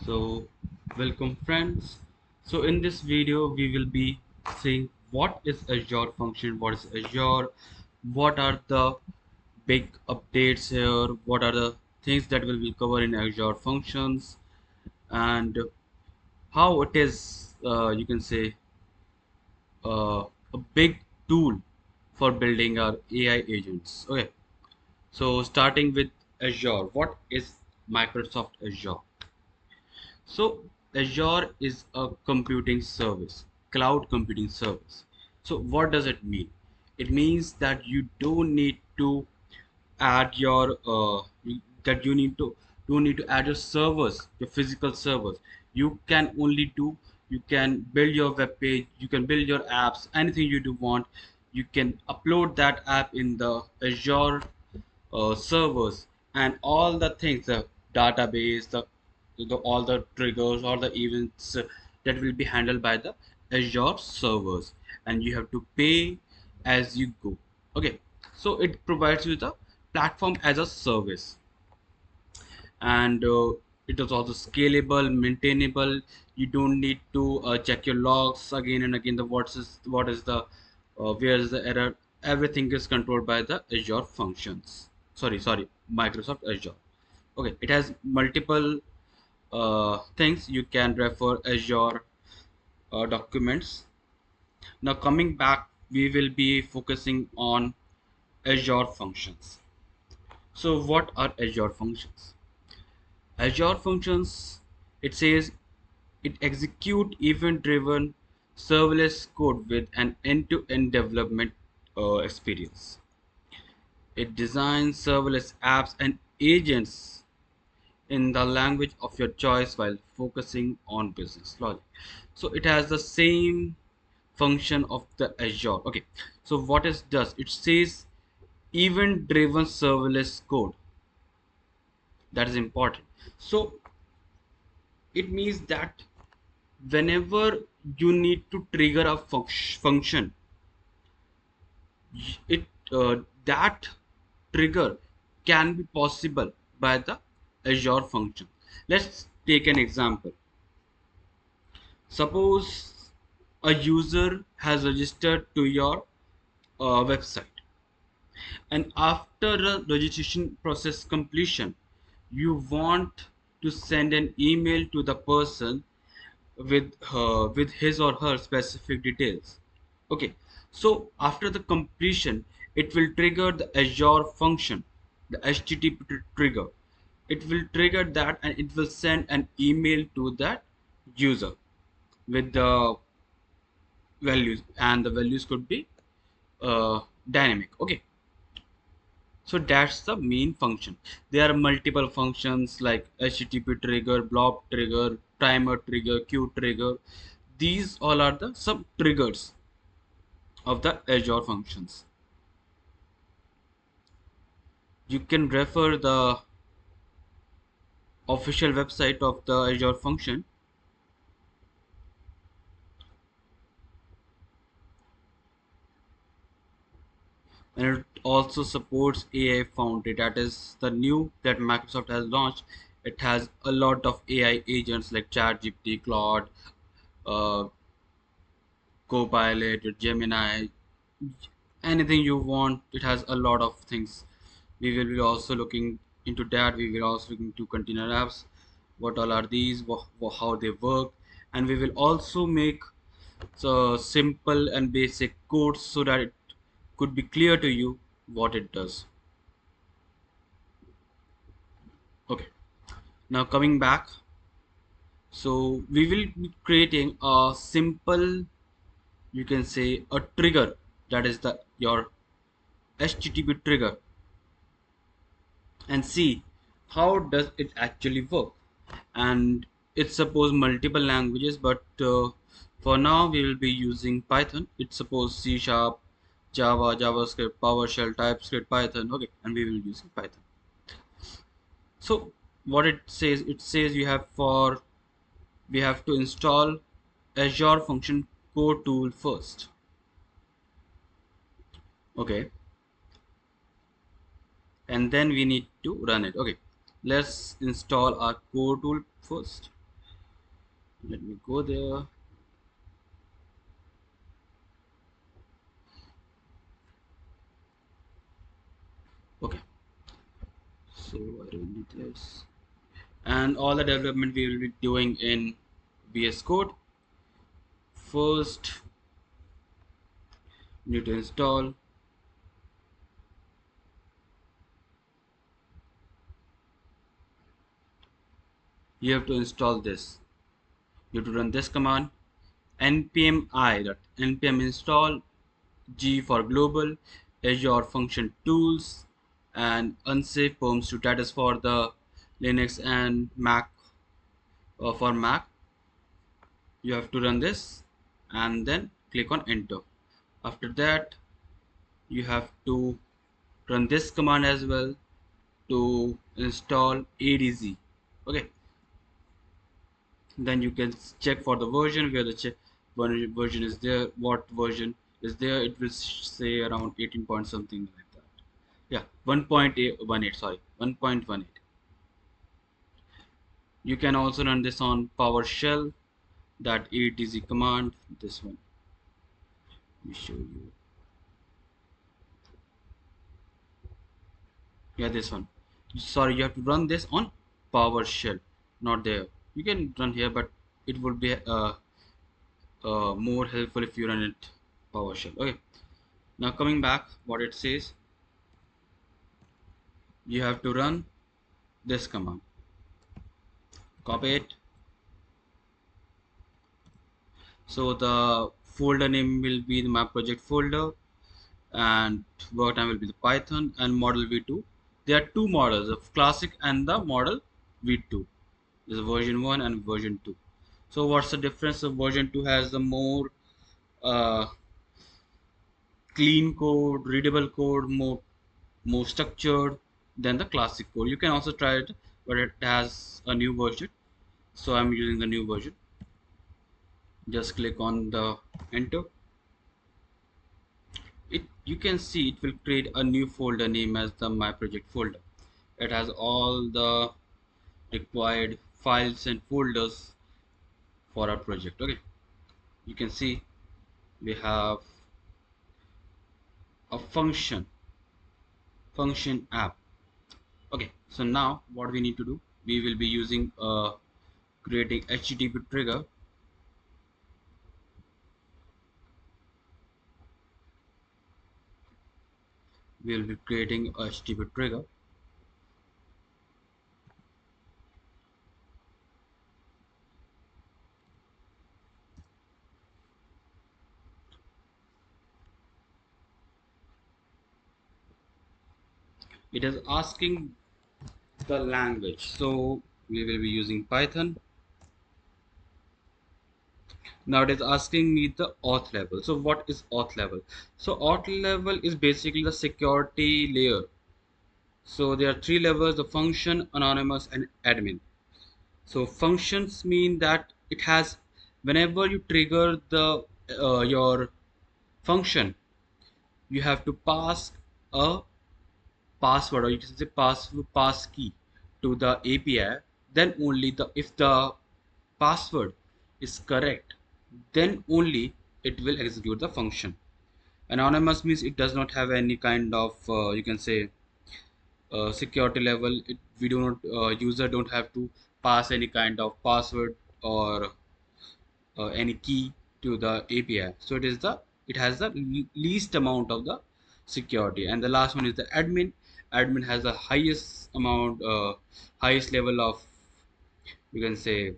So welcome friends. So in this video we will be seeing what is Azure function, what is Azure, what are the big updates here, what are the things that we will cover in Azure functions, and how it is you can say a big tool for building our AI agents. Okay, so starting with Azure, what is Microsoft Azure? So Azure is a computing service, cloud computing service. So what does it mean? It means that you don't need to add your that you need to add your servers, your physical servers. You can only do you can build your web page, you can build your apps, anything you do want. You can upload that app in the Azure servers, and all the things, the database, all the triggers, all the events that will be handled by the Azure servers, and you have to pay as you go. Okay, so it provides you the platform as a service, and it is also scalable, maintainable. You don't need to check your logs again and again. The what is the where is the error? Everything is controlled by the Azure functions. Sorry, Microsoft Azure. Okay, it has multiple things. You can refer Azure documents. Now coming back, we will be focusing on Azure functions. So what are Azure functions? Azure functions, it says, it execute event-driven serverless code with an end-to-end development experience. It designs serverless apps and agents in the language of your choice while focusing on business logic. So it has the same function of the Azure. Okay, so what it does, it says event-driven serverless code. That is important. So it means that whenever you need to trigger a function, it that trigger can be possible by the Azure function. Let's take an example. Suppose a user has registered to your website, and after the registration process completion, you want to send an email to the person with his or her specific details. Okay, so after the completion, it will trigger the Azure function, the HTTP trigger. It will trigger that, and it will send an email to that user with the values, and the values could be dynamic. Okay, so that's the main function. There are multiple functions like HTTP trigger, blob trigger, timer trigger, queue trigger. These all are the sub triggers of the Azure functions. You can refer the official website of the Azure function, and it also supports AI Foundry. That is the new that Microsoft has launched. It has a lot of AI agents like ChatGPT, Claude, uh, Copilot, Gemini, anything you want. It has a lot of things. We will be also looking into that. We will also look into container apps. What all are these? How they work, and we will also make so simple and basic codes so that it could be clear to you what it does. Okay, now coming back, so we will be creating a simple, you can say, a trigger, that is the your HTTP trigger, and see how does it actually work. And it suppose multiple languages, but for now we will be using Python. It suppose C sharp, Java, JavaScript, PowerShell, TypeScript, Python. Okay, and we will use Python. So what it says we have to install Azure Function Core tool first. Okay, and then we need to run it. Okay, let's install our core tool first. Let me go there. Okay, so I don't need this. And all the development we will be doing in VS Code. First, you need to install. You have to install this. You have to run this command npm I dot npm install G for global Azure function tools and unsafe perms to that is for the Linux and Mac. For Mac you have to run this and then click on enter. After that you have to run this command as well to install ADZ. Okay, then you can check for the version where the version is there, what version is there. It will say around 18 point something like that. Yeah, 1.18, sorry, 1.18. You can also run this on PowerShell, that ATZ command. This one, let me show you. Yeah, this one. Sorry, you have to run this on PowerShell, not there. You can run here, but it would be more helpful if you run it PowerShell. Okay. Now coming back, what it says, you have to run this command. Copy it. So the folder name will be my project folder, and work time will be the Python and model v2. There are two models, the classic and the model v2. There's version 1 and version 2. So what's the difference? So version 2 has the more uh, clean code, readable code, more structured than the classic code. You can also try it, but it has a new version. So I'm using the new version. Just click on the enter. It, you can see it will create a new folder name as the my project folder. It has all the required files and folders for our project. Okay, you can see we have a function app. Okay, so now what we need to do, we will be using creating HTTP trigger. We will be creating a HTTP trigger. It is asking the language, so we will be using Python. Now it is asking me the auth level. So what is auth level? So auth level is basically the security layer. So there are three levels: the function, anonymous, and admin. So functions mean that it has, whenever you trigger the your function, you have to pass a password, or you can say pass key to the API. Then only the if the password is correct, then only it will execute the function. Anonymous means it does not have any kind of you can say security level. We do not user don't have to pass any kind of password or any key to the API. So it has the least amount of the security. And the last one is the admin. Admin has the highest amount, highest level of, you can say,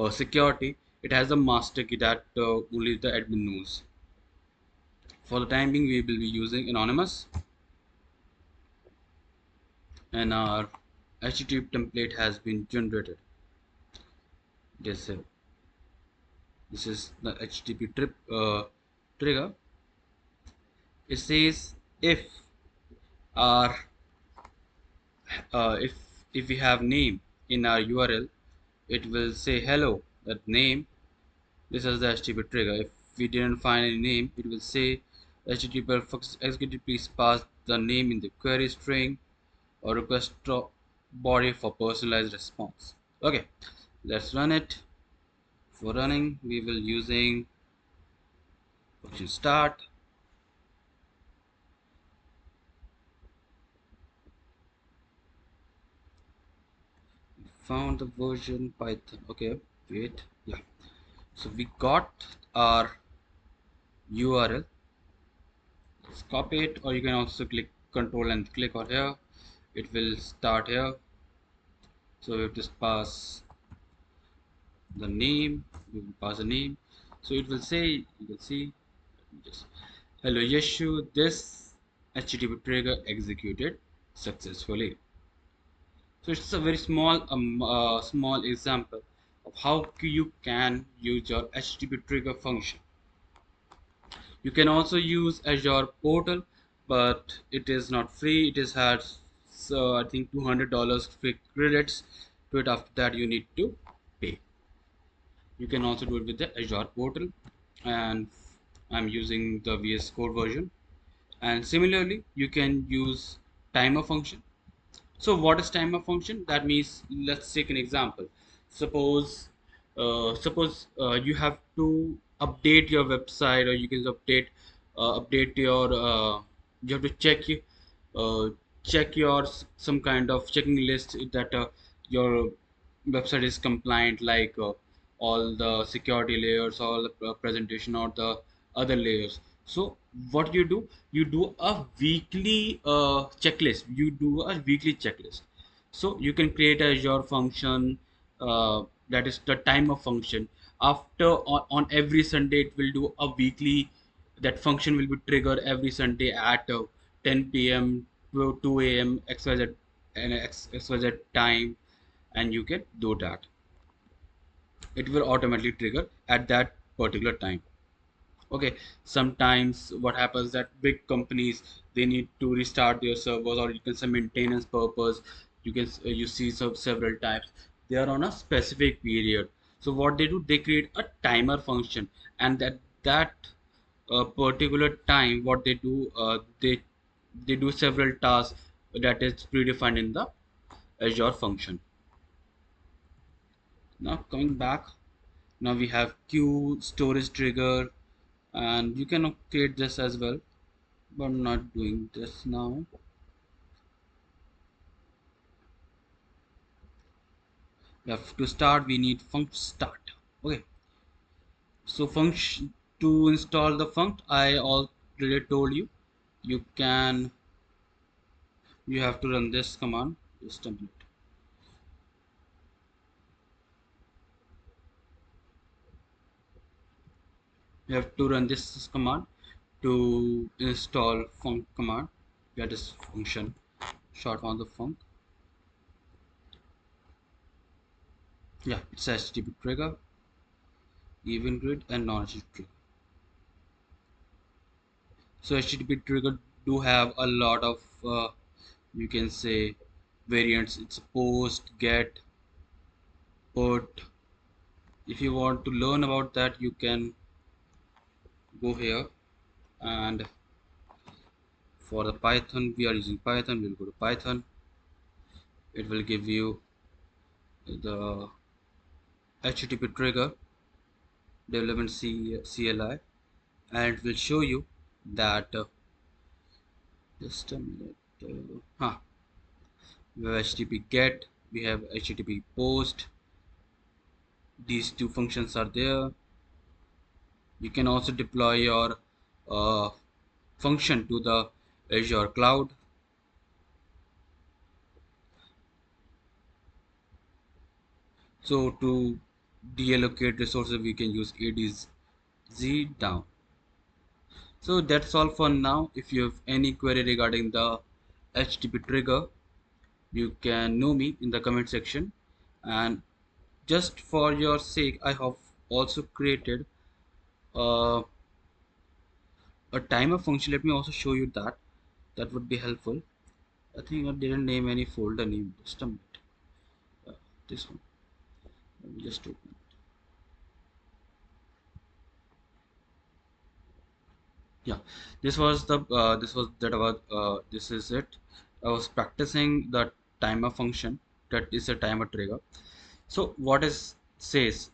security. It has a master key that only the admin knows. For the time being, we will be using anonymous, and our HTTP template has been generated. This this is the HTTP trigger. It says our if we have name in our URL, it will say hello that name. This is the HTTP trigger. If we didn't find any name, it will say HTTP executive, please pass the name in the query string or request body for personalized response. Okay, Let's run it. For running, we will using function start. Found the version Python. Okay, wait. Yeah. So we got our URL. Let's copy it, or you can also click Control and click on here. It will start here. So we just pass the name. We will pass the name. So it will say, you can see, just hello Yeshu. This HTTP trigger executed successfully. So it's a very small example of how you can use your HTTP trigger function. You can also use Azure portal, but it is not free. It is has so I think $200 free credits to it. After that, you need to pay. You can also do it with the Azure portal, and I'm using the VS Code version. And similarly, you can use timer function. So what is timer function? That means, let's take an example. Suppose you have to update your website, or you can update your you have to uh, check your some kind of checking list that your website is compliant, like all the security layers, all the presentation, or the other layers. So what you do a weekly checklist. You do a weekly checklist. So you can create a your function, that is the timer function. After on every Sunday, it will do a weekly. That function will be triggered every Sunday at 10 p.m. to 2 a.m. XYZ and XYZ time, and you can do that. It will automatically trigger at that particular time. Okay, sometimes what happens that big companies, they need to restart their servers, or you can say maintenance purpose. You can you see some several times they are on a specific period. So what they do, they create a timer function, and that particular time, what they do, they do several tasks that is predefined in the Azure function. Now coming back, now we have queue, storage trigger, and you can create this as well, but I'm not doing this now. We have to start, we need func start. Okay, so function, to install the func, I already told you, you can, you have to run this command. Just a minute. You have to run this command to install func command. That is function, short on the func. Yeah, it's HTTP trigger, event grid, and non-HTTP trigger. So HTTP trigger do have a lot of you can say variants. It's post, get, put. If you want to learn about that, you can go here. And for the Python, we are using Python. We'll go to Python. It will give you the HTTP trigger development CLI, and it will show you that just a minute. We have HTTP get, we have HTTP post. These two functions are there. You can also deploy your uh, function to the Azure cloud. So to deallocate resources, we can use ADZ down. So that's all for now. If you have any query regarding the HTTP trigger, you can know me in the comment section. And just for your sake, I have also created uh, a timer function. Let me also show you that. That would be helpful. I think I didn't name any folder name. Just a minute. This one. Let me just open it. Yeah, this is it. I was practicing the timer function. That is a timer trigger. So what is says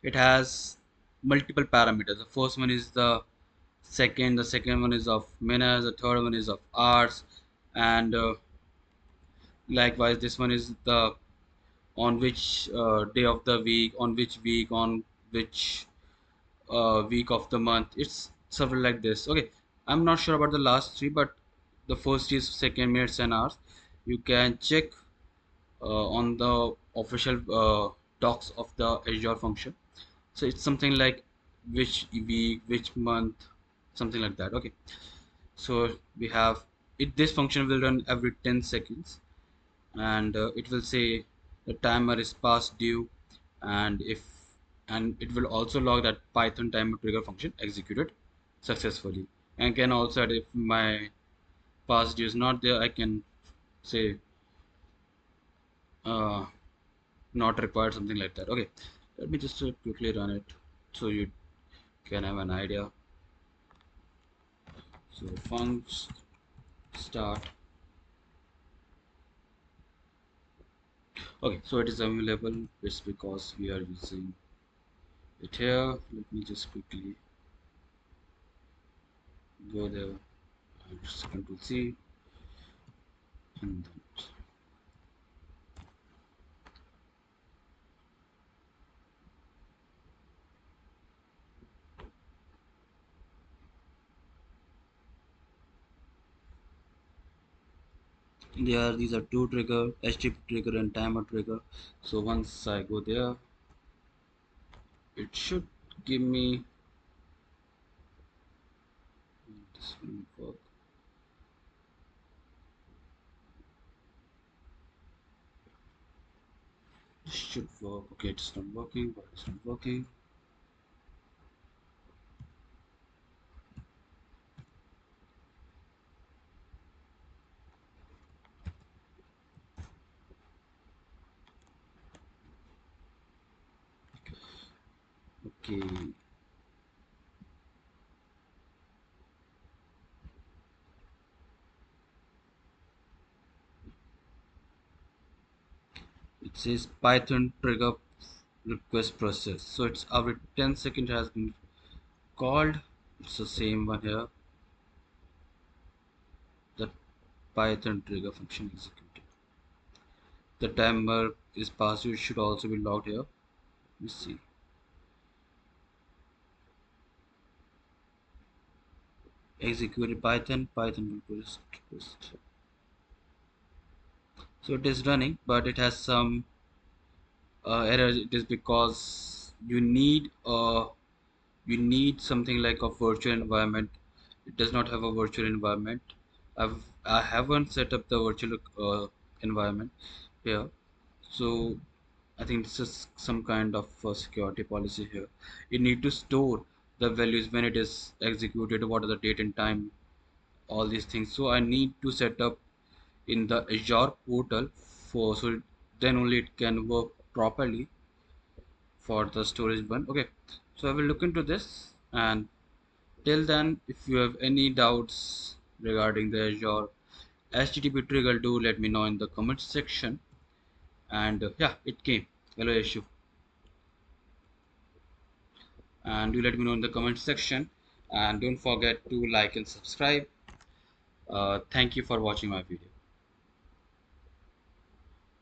it has multiple parameters. The first one is the second one is of minutes, the third one is of hours, and likewise this one is the on which day of the week, on which week, on which week of the month. It's several like this. Okay, I'm not sure about the last three, but the first is second, minutes, and hours. You can check on the official docs of the Azure function. So it's something like which week, which month, something like that. Okay, so we have it. This function will run every 10 seconds, and it will say the timer is past due, and if and it will also log that Python timer trigger function executed successfully, and can also add if my past due is not there, I can say uh, not required, something like that. Okay, let me just quickly run it so you can have an idea. So funcs start. Okay, so it is available. It's because we are using it here. Let me just quickly go there and just control C, and there these are two trigger, HTTP trigger and timer trigger. So once I go there, it should give me this will work. This should work. Okay, it's not working. But it's not working? Okay, it says Python trigger request process. So it's every 10 seconds has been called. It's the same one here. The Python trigger function executed. The timer is passed. It should also be logged here. Let me see. Executed Python request. So it is running, but it has some error. It is because you need something like a virtual environment. It does not have a virtual environment. I haven't set up the virtual environment here, so I think this is some kind of security policy here. You need to store the values when it is executed, what are the date and time, all these things. So I need to set up in the Azure portal for, so then only it can work properly for the storage one. Okay, so I will look into this, and till then, if you have any doubts regarding the Azure HTTP trigger, do let me know in the comment section. And yeah, it came. Hello issue, and do let me know in the comment section. And don't forget to like and subscribe. Thank you for watching my video.